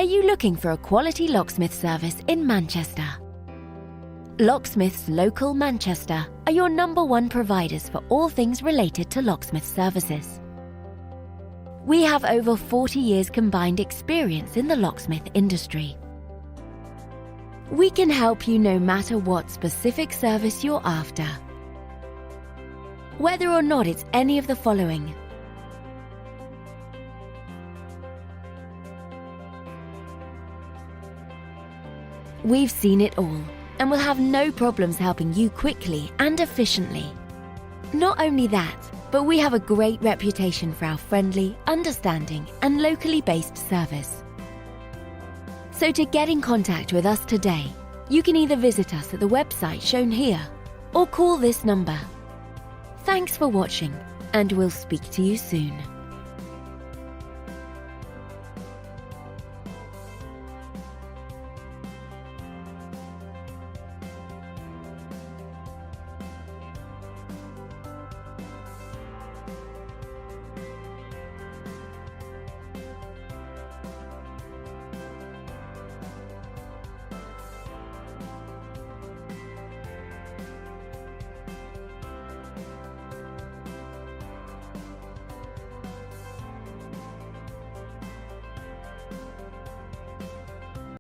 Are you looking for a quality locksmith service in Manchester? Locksmiths Local Manchester are your #1 providers for all things related to locksmith services. We have over 40 years combined experience in the locksmith industry. We can help you no matter what specific service you're after. Whether or not it's any of the following: we've seen it all and will have no problems helping you quickly and efficiently. Not only that, but we have a great reputation for our friendly, understanding, and locally based service. So to get in contact with us today, you can either visit us at the website shown here or call this number. Thanks for watching, and we'll speak to you soon.